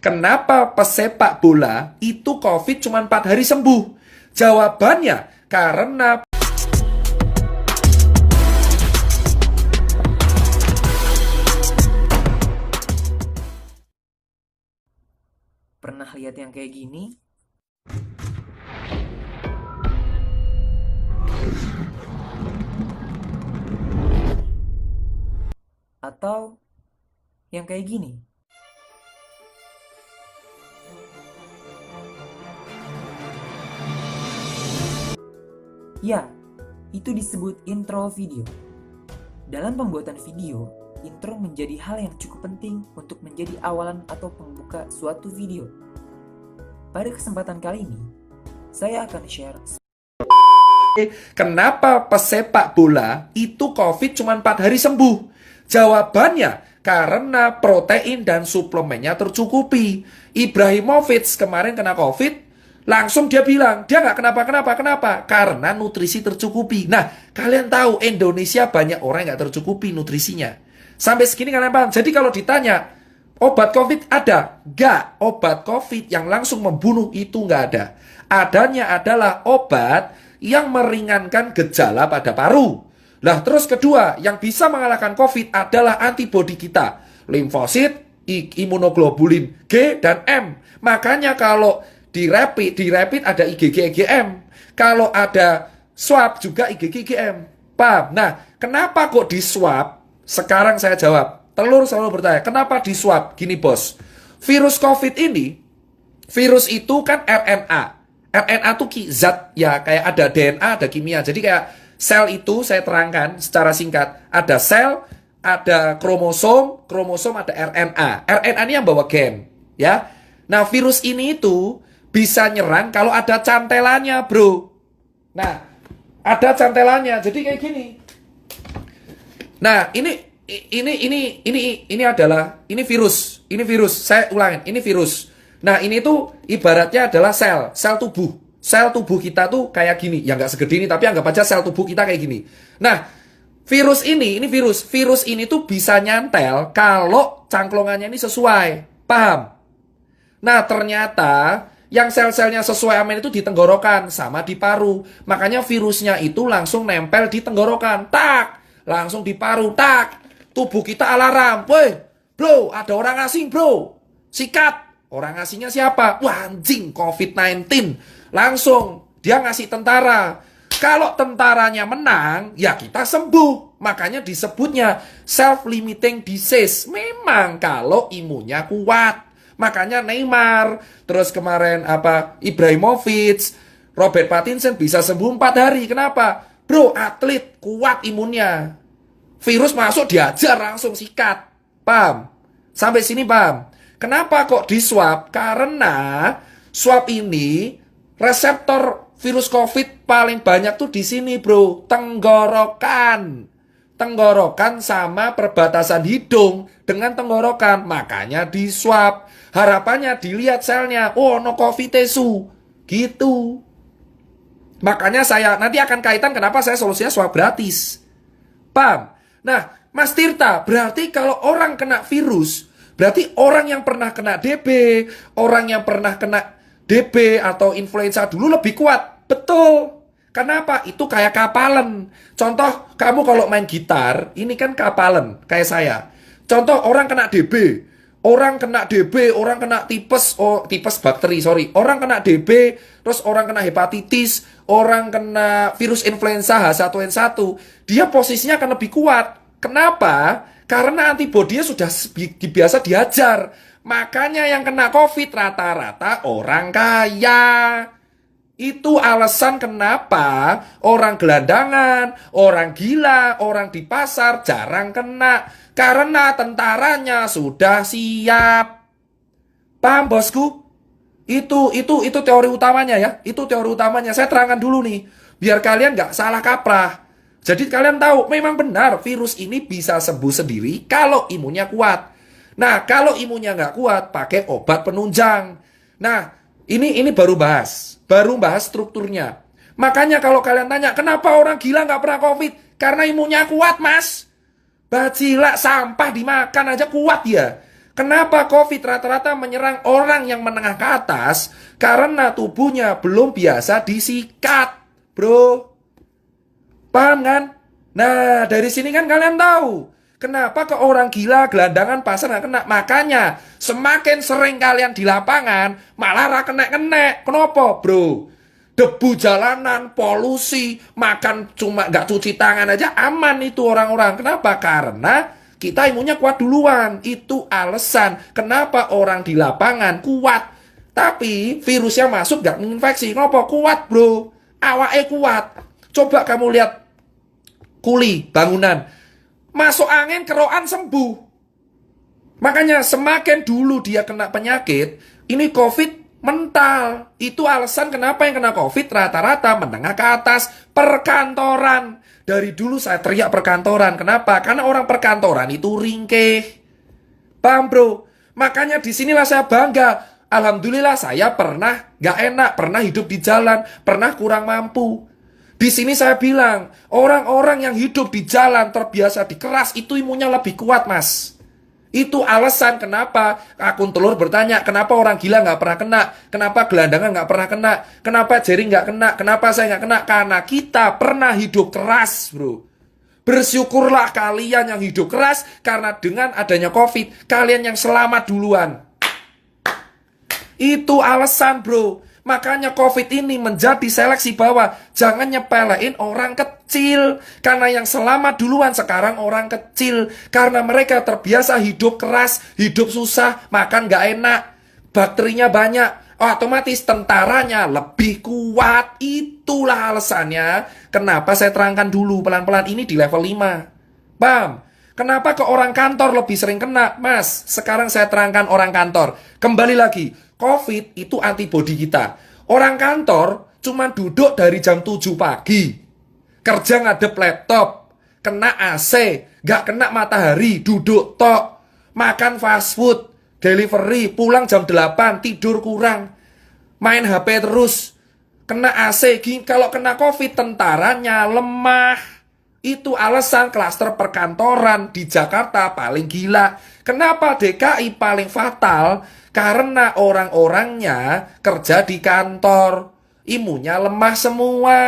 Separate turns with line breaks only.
Kenapa pesepak bola itu COVID cuma 4 hari sembuh? Jawabannya karena
Pernah lihat yang kayak gini? Atau yang kayak gini? Ya, itu disebut intro video. Dalam pembuatan video, intro menjadi hal yang cukup penting untuk menjadi awalan atau pembuka suatu video. Pada kesempatan kali ini, saya akan share
kenapa pesepak bola itu COVID cuma 4 hari sembuh? Jawabannya karena protein dan suplemennya tercukupi. Ibrahimovic kemarin kena COVID, langsung dia bilang, dia nggak kenapa? Karena nutrisi tercukupi. Nah, kalian tahu Indonesia banyak orang yang nggak tercukupi nutrisinya. Sampai segini kalian paham? Jadi kalau ditanya, obat COVID ada? Nggak. Obat COVID yang langsung membunuh itu nggak ada. Adanya adalah obat yang meringankan gejala pada paru. Lah terus kedua, yang bisa mengalahkan COVID adalah antibodi kita. Limfosit, imunoglobulin G dan M. Makanya kalau di rapid ada IgG IgM. Kalau ada swab juga IgG IgM. Paham? Nah, kenapa kok di swab? Sekarang saya jawab. Telur selalu bertanya, kenapa di swab? Gini bos, virus COVID ini, virus itu kan RNA. RNA itu zat ya, kayak ada DNA, ada kimia. Jadi kayak sel itu saya terangkan secara singkat. Ada sel, ada kromosom ada RNA. RNA ini yang bawa gen, ya. Nah, virus ini itu bisa nyerang kalau ada cantelannya, bro. Nah, ada cantelannya. Jadi kayak gini. Nah, ini adalah virus. Ini virus. Saya ulangin, ini virus. Nah, ini tuh ibaratnya adalah sel tubuh. Sel tubuh kita tuh kayak gini. Ya nggak segede ini, tapi anggap aja sel tubuh kita kayak gini. Nah, virus ini virus. Virus ini tuh bisa nyantel kalau cangklongannya ini sesuai. Paham? Nah, ternyata yang sel-selnya sesuai amin itu di tenggorokan sama di paru. Makanya virusnya itu langsung nempel di tenggorokan. Tak! Langsung di paru. Tak! Tubuh kita alarm. Woi, bro, ada orang asing, bro. Sikat. Orang asingnya siapa? Wah, anjing, COVID-19. Langsung dia ngasih tentara. Kalau tentaranya menang, ya kita sembuh. Makanya disebutnya self-limiting disease. Memang kalau imunnya kuat. Makanya Neymar, terus kemarin Ibrahimovic, Robert Pattinson bisa sembuh 4 hari. Kenapa? Bro, atlet kuat imunnya. Virus masuk diajar langsung sikat. Paham? Sampai sini paham? Kenapa kok di swab? Karena swab ini reseptor virus COVID paling banyak tuh di sini, bro. Tenggorokan. Tenggorokan sama perbatasan hidung dengan tenggorokan. Makanya di swab. Harapannya dilihat selnya. Oh, no COVID tesu. Gitu. Makanya saya nanti akan kaitan kenapa saya solusinya swab gratis. Paham? Nah, Mas Tirta, berarti kalau orang kena virus, berarti orang yang pernah kena DB, orang yang pernah kena DB atau influenza dulu lebih kuat. Betul. Kenapa? Itu kayak kapalan. Contoh, kamu kalau main gitar, ini kan kapalan, kayak saya. Contoh, orang kena DB, orang kena tipes, tipes bakteri, sorry. Orang kena DB, terus orang kena hepatitis, orang kena virus influenza H1N1, dia posisinya akan lebih kuat. Kenapa? Karena antibodinya sudah biasa diajar. Makanya yang kena COVID rata-rata orang kaya. Itu alasan kenapa orang gelandangan, orang gila, orang di pasar jarang kena. Karena tentaranya sudah siap. Paham bosku? Itu teori utamanya ya. Itu teori utamanya. Saya terangkan dulu nih. Biar kalian nggak salah kaprah. Jadi kalian tahu, memang benar virus ini bisa sembuh sendiri kalau imunnya kuat. Nah, kalau imunnya nggak kuat, pakai obat penunjang. Nah, ini baru bahas strukturnya. Makanya kalau kalian tanya, kenapa orang gila nggak pernah COVID? Karena imunnya kuat, mas. Bacilak sampah dimakan aja kuat ya. Kenapa COVID rata-rata menyerang orang yang menengah ke atas? Karena tubuhnya belum biasa disikat, bro. Paham kan? Nah, dari sini kan kalian tahu kenapa ke orang gila gelandangan pasar nggak kena. Makanya semakin sering kalian di lapangan malah kena. Kenapa, bro? Debu jalanan, polusi, makan cuma nggak cuci tangan aja aman itu orang-orang. Kenapa? Karena kita imunnya kuat duluan. Itu alasan kenapa orang di lapangan kuat. Tapi virusnya masuk nggak menginfeksi. Kenapa? Kuat, bro. Awake kuat. Coba kamu lihat kuli bangunan. Masuk angin, kerokan, sembuh. Makanya semakin dulu dia kena penyakit, ini COVID mental. Itu alasan kenapa yang kena COVID rata-rata menengah ke atas, perkantoran. Dari dulu saya teriak perkantoran. Kenapa? Karena orang perkantoran itu ringkih. Paham, bro? Makanya disinilah saya bangga. Alhamdulillah saya pernah gak enak, pernah hidup di jalan, pernah kurang mampu. Di sini saya bilang, orang-orang yang hidup di jalan terbiasa dikeras, itu imunnya lebih kuat, mas. Itu alasan kenapa akun telur bertanya, kenapa orang gila nggak pernah kena, kenapa gelandangan nggak pernah kena, kenapa Jerry nggak kena, kenapa saya nggak kena, karena kita pernah hidup keras, bro. Bersyukurlah kalian yang hidup keras, karena dengan adanya COVID, kalian yang selamat duluan. Itu alasan, bro. Makanya COVID ini menjadi seleksi bahwa jangan nyepelein orang kecil. Karena yang selamat duluan sekarang orang kecil. Karena mereka terbiasa hidup keras, hidup susah, makan gak enak, bakterinya banyak. Otomatis tentaranya lebih kuat. Itulah alasannya kenapa saya terangkan dulu pelan-pelan ini di level 5. Paham? Kenapa ke orang kantor lebih sering kena? Mas, sekarang saya terangkan orang kantor. Kembali lagi, COVID itu antibodi kita. Orang kantor cuma duduk dari jam 7 pagi. Kerja ngadep laptop, kena AC, gak kena matahari, duduk tok. Makan fast food, delivery, pulang jam 8, tidur kurang. Main HP terus, kena AC. Kalau kena COVID, tentaranya lemah. Itu alasan klaster perkantoran di Jakarta paling gila. Kenapa DKI paling fatal? Karena orang-orangnya kerja di kantor. Imunnya lemah semua.